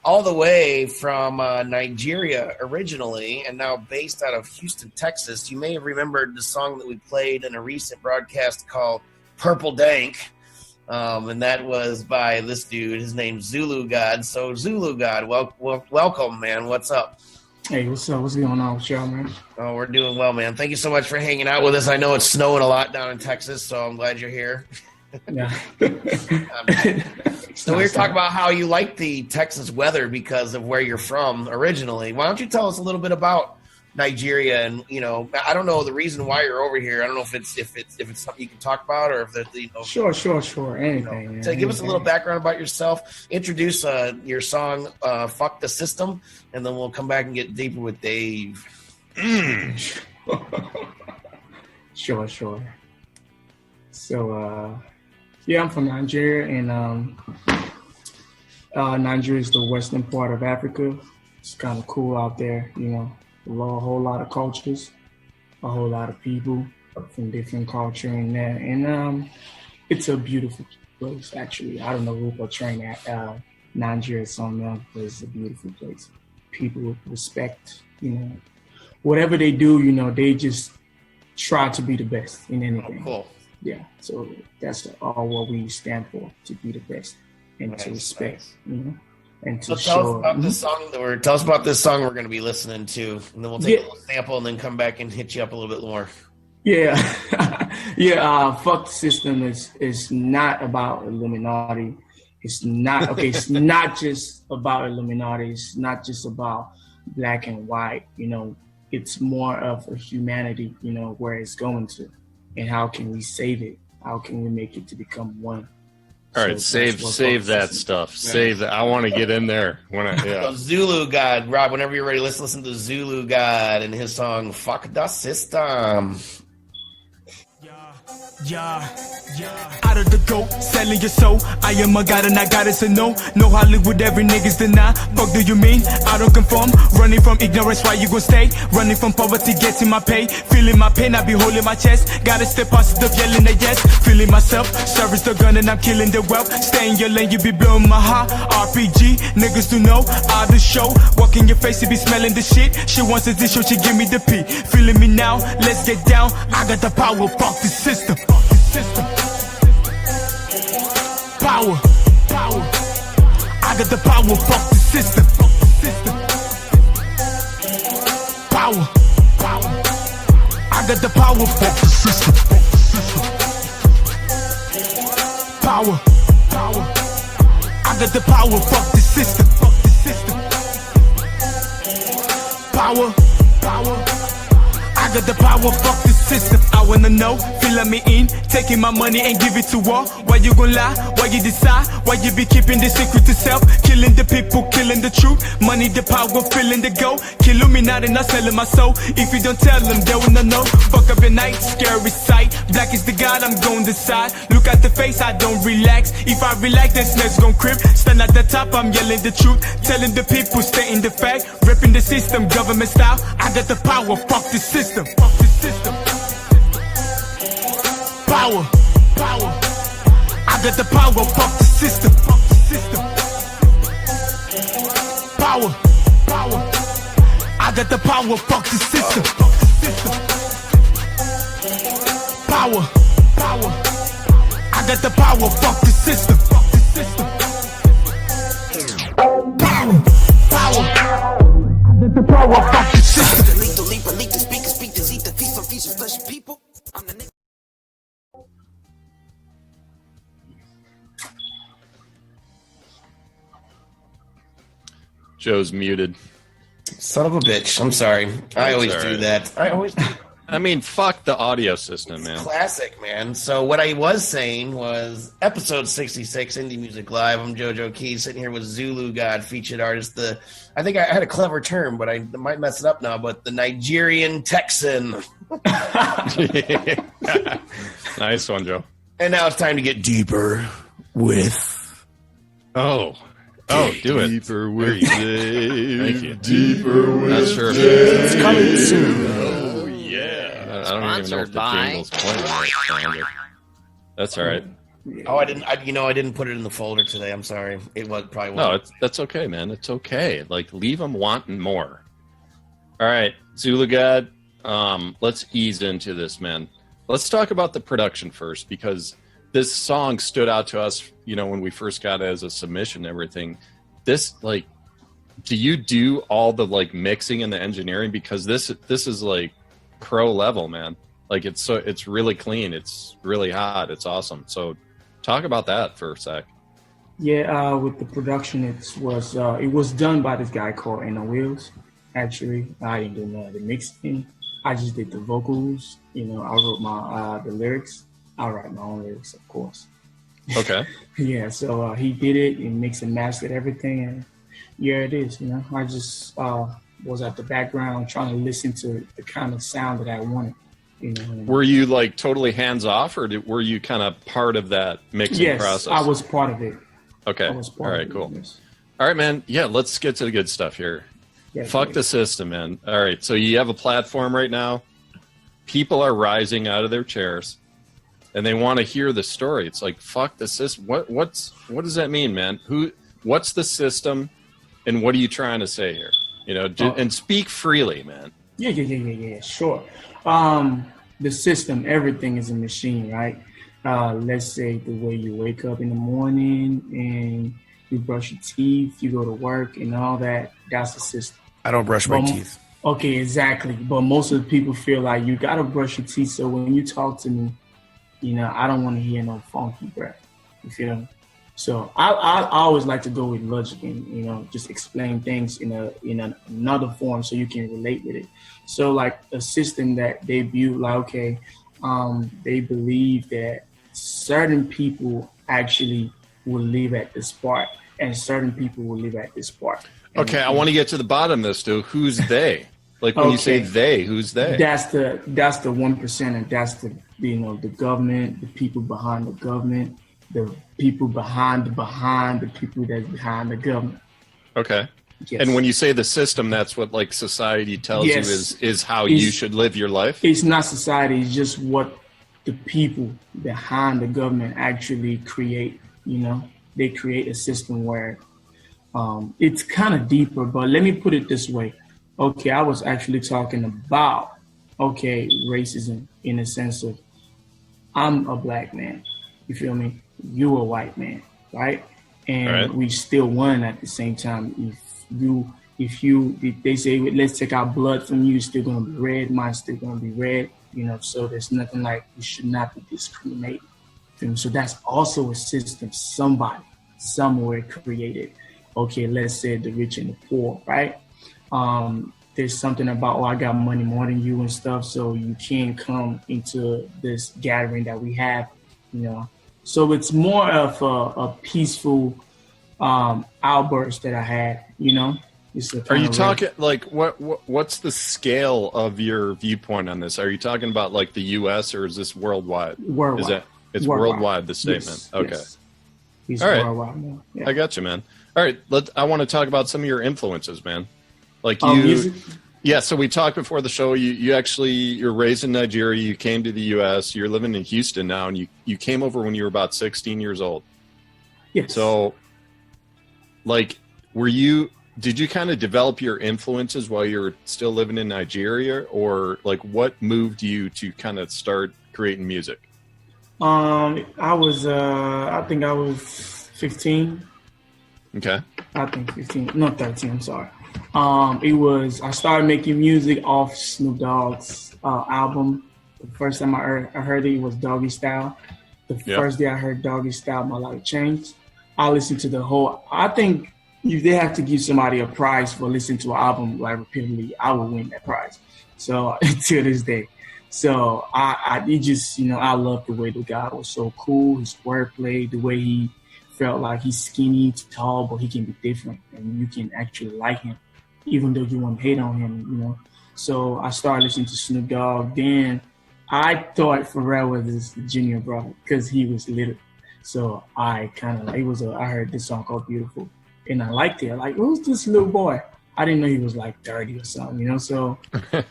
all the way from Nigeria originally, and now based out of Houston, Texas. You may have remembered the song that we played in a recent broadcast called Purple Dank. And that was by this dude. His name's Zulu God. So Zulu God, welcome, man. What's up? Hey, what's up? What's going on with y'all, man? Oh, we're doing well, man. Thank you so much for hanging out with us. I know it's snowing a lot down in Texas, so I'm glad you're here. Yeah. So we were talking about how you like the Texas weather because of where you're from originally. Why don't you tell us a little bit about Nigeria? And I don't know the reason why you're over here. I don't know if it's something you can talk about, or if Sure. Anything. So give us a little background about yourself. Introduce your song "Fuck the System," and then we'll come back and get deeper with Dave. Sure. So, I'm from Nigeria, and Nigeria is the western part of Africa. It's kind of cool out there, a whole lot of cultures, a whole lot of people from different culture in there. And it's a beautiful place, actually. I don't know who portraying that Nigeria is something else, but it's a beautiful place. People respect, whatever they do, they just try to be the best in anything. Oh, cool. Yeah, so that's all what we stand for, to be the best and to respect, and to show. Tell us about this song we're going to be listening to, and then we'll take a little sample and then come back and hit you up a little bit more. Yeah, Fuck the System is not about Illuminati. It's not okay. It's not just about Illuminati. It's not just about black and white. It's more of a humanity. Where it's going to, and how can we save it? How can we make it to become one? All right, save that stuff. Yeah. Save that. I want to get in there. So Zulu God, Rob. Whenever you're ready, let's listen to Zulu God and his song "Fuck the System." Yeah. Out of the goat, selling your soul. I am a god and I got it to know. No Hollywood, every niggas deny. Fuck do you mean? I don't conform. Running from ignorance, why you gon' stay? Running from poverty, getting my pay. Feeling my pain, I be holding my chest. Gotta stay positive, yelling a yes. Feeling myself, service the gun and I'm killing the wealth. Stay in your lane, you be blowing my heart. RPG, niggas do know. I the show, walk in your face, you be smelling the shit. She wants a dish, so she give me the P. Feeling me now, let's get down. I got the power, fuck the system. System. Power. I got the power, fuck the system. Power. I got the power, fuck the system. Power. I got the power, fuck the system. Power. I got the power, fuck the system. I wanna know, feeling me in, taking my money and give it to all. Why you gon' lie? Why you decide? Why you be keeping the secret to self? Killing the people, killing the truth. Money, the power, feeling the go. Kill Illuminati, not selling my soul. If you don't tell them, they will not know. Fuck up your night, scary sight. Black is the God, I'm gon' decide. Look at the face, I don't relax. If I relax, then snakes gon' crip. Stand at the top, I'm yelling the truth. Telling the people, stay in the fact. Ripping the system, government style. I got the power, fuck the system. Fuck the system. Power. I got the power, fuck the system. Power. I got the power, fuck the system. Power. I got the power, fuck the system. Power. I got the power, fuck the system. Leap the speakers, speak to eat the feast on feast of flesh people. I'm the nigga. Joe's muted. Son of a bitch. I'm sorry. I always do that. I mean, fuck the audio system, man. Classic, man. So what I was saying was episode 66, Indie Music Live. I'm JoJo Keys, sitting here with Zulu God, featured artist. I think I had a clever term, but I might mess it up now. But the Nigerian Texan. Nice one, Joe. And now it's time to get deeper with. Do it. Deeper with Dave. Thank you. Deeper with Not sure if Dave. It's coming soon. Oh, yeah. I don't even know if the jingle's playing right. That's all right. Oh, I didn't put it in the folder today. I'm sorry. It was probably No, wasn't. that's okay, man. It's okay. Like, leave them wanting more. All right, Zulu God, let's ease into this, man. Let's talk about the production first, because this song stood out to us, when we first got it as a submission and everything. This, like, do you do all the, like, mixing and the engineering? Because this is, like, pro level, man. Like, it's really clean. It's really hot. It's awesome. So talk about that for a sec. Yeah, with the production, it was done by this guy called Anna Wheels. Actually, I didn't do none of the mixing. I just did the vocals. I wrote my the lyrics. I write my own lyrics, of course. Okay. Yeah, so he did it and mixed and mastered everything, and yeah, it is. I just was at the background trying to listen to the kind of sound that I wanted. Were you like totally hands off, or were you kind of part of that mixing process? Yes, I was part of it. Okay. All right, cool. All right, man. Yeah, let's get to the good stuff here. Yeah, Fuck the system, man. All right, so you have a platform right now. People are rising out of their chairs, and they want to hear the story. It's like, fuck the system. What does that mean, man? What's the system, and what are you trying to say here? And speak freely, man. Yeah. Sure. The system, everything is a machine, right? Let's say the way you wake up in the morning and you brush your teeth, you go to work and all that, that's the system. I don't brush my teeth. Okay, exactly. But most of the people feel like you got to brush your teeth. So when you talk to me, I don't want to hear no funky breath. You feel me? So I always like to go with logic and, just explain things in another form so you can relate with it. So like a system that they view like, okay, they believe that certain people actually will live at this part and certain people will live at this part. Okay, I want to get to the bottom of this, dude. Who's they? Like when you say they, who's they? That's the 1%, that's the government, the people behind the government, the people behind the people that's behind the government. Okay. Yes. And when you say the system, that's what like society tells you is how you should live your life? It's not society, it's just what the people behind the government actually create. They create a system where it's kind of deeper, but let me put it this way. Okay, I was actually talking about, racism in the sense of I'm a black man. You feel me? You a white man, right? And we still one at the same time. If they say, let's take our blood from you, it's still going to be red, mine's still going to be red, so there's nothing like you should not be discriminated. So that's also a system somebody, somewhere created. Okay, let's say the rich and the poor, right? There's something about, I got money more than you and stuff, so you can't come into this gathering that we have, So it's more of a peaceful outburst that I had, Are you talking like what's the scale of your viewpoint on this? Are you talking about like the U.S. or is this worldwide? Worldwide. It's worldwide, the statement. Yes, okay. Yes. He's all right. Worldwide, yeah. I got you, man. All right. I want to talk about some of your influences, man. Like music? Yeah. So we talked before the show. You're raised in Nigeria. You came to the U.S. You're living in Houston now, and you came over when you were about 16 years old. Yes. So, like, did you kind of develop your influences while you were still living in Nigeria, or like what moved you to kind of start creating music? I think I was 15. Okay. I think 15, not 13, I'm sorry. I started making music off Snoop Dogg's album. The first time I heard it was Doggy Style. The first day I heard Doggy Style, my life changed. I listened to the whole, I think if they have to give somebody a prize for listening to an album like repeatedly, I would win that prize. So to this day. So I love the way the guy was so cool, his wordplay, the way he felt like he's skinny, tall, but he can be different and you can actually like him, even though you want to hate on him, So I started listening to Snoop Dogg. Then I thought Pharrell was his junior brother because he was little. So I I heard this song called Beautiful and I liked it. Like, who's this little boy? I didn't know he was like 30 or something, So,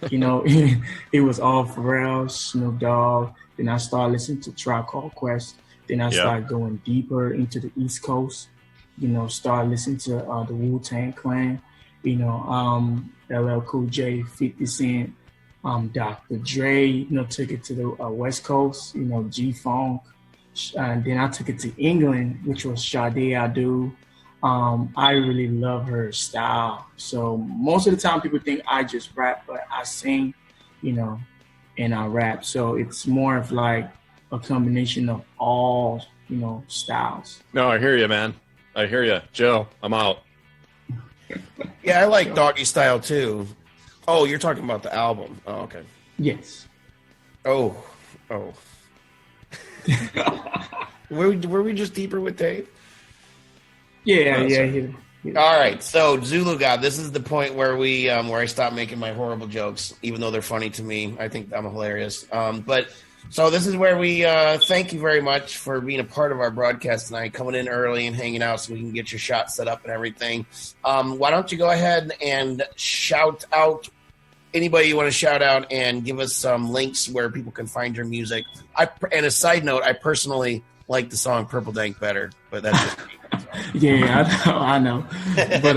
it was all Pharrell, Snoop Dogg. Then I started listening to Tribe Called Quest. Then I Yeah. started going deeper into the East Coast. Start listening to the Wu-Tang Clan. LL Cool J, 50 Cent, Dr. Dre. Took it to the West Coast. G-Funk. And then I took it to England, which was Sade Adu. I really love her style. So most of the time people think I just rap, but I sing, and I rap. So it's more of like a combination of all, styles. No, I hear you, man. I hear you. Joe, I'm out. Yeah, I like Doggy Style too. Oh, you're talking about the album. Oh, okay. Yes. Oh. Were we just deeper with Dave? Yeah. All right, so Zulu God, this is the point where where I stop making my horrible jokes, even though they're funny to me. I think I'm hilarious. But so this is where we thank you very much for being a part of our broadcast tonight, coming in early and hanging out so we can get your shot set up and everything. Why don't you go ahead and shout out anybody you want to shout out and give us some links where people can find your music. And a side note, I personally like the song Purple Dank better, but that's just me. Yeah, I know. But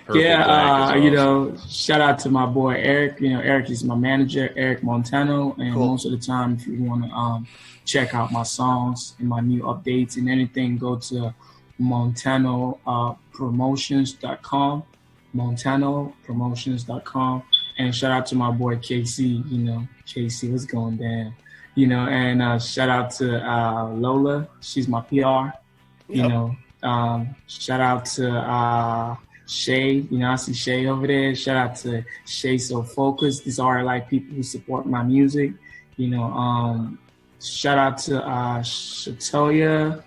Purple shout out to my boy Eric. Eric is my manager, Eric Montano, and Cool. Most of the time, if you want to check out my songs and my new updates and anything, go to montanopromotions.com, montanopromotions.com, and shout out to my boy KC. KC, what's going down? And shout out to Lola, she's my PR. Shout out to Shay. I see Shay over there. Shout out to Shay So Focused. These are like people who support my music. Shout out to Shatoya.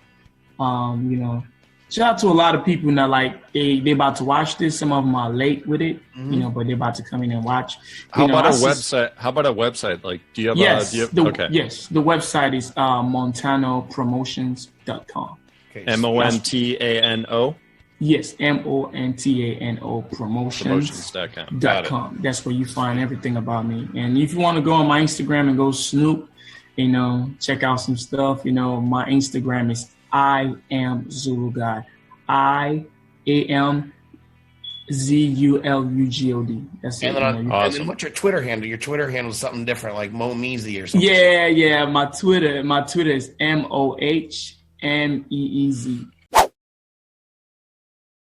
Shout out to a lot of people that like they about to watch this. Some of them are late with it, but they're about to come in and watch. How about a website? Like, do you have the website is montanopromotions.com. MONTANO? Yes, MONTANO promotions.com. That's where you find everything about me. And if you want to go on my Instagram and go snoop, check out some stuff. My Instagram is I am Zulu God. IAM ZULUGOD. That's it. And then what's your Twitter handle? Your Twitter handle is something different, like Mo Meezy or something. Yeah. My Twitter is MOHMEEZ.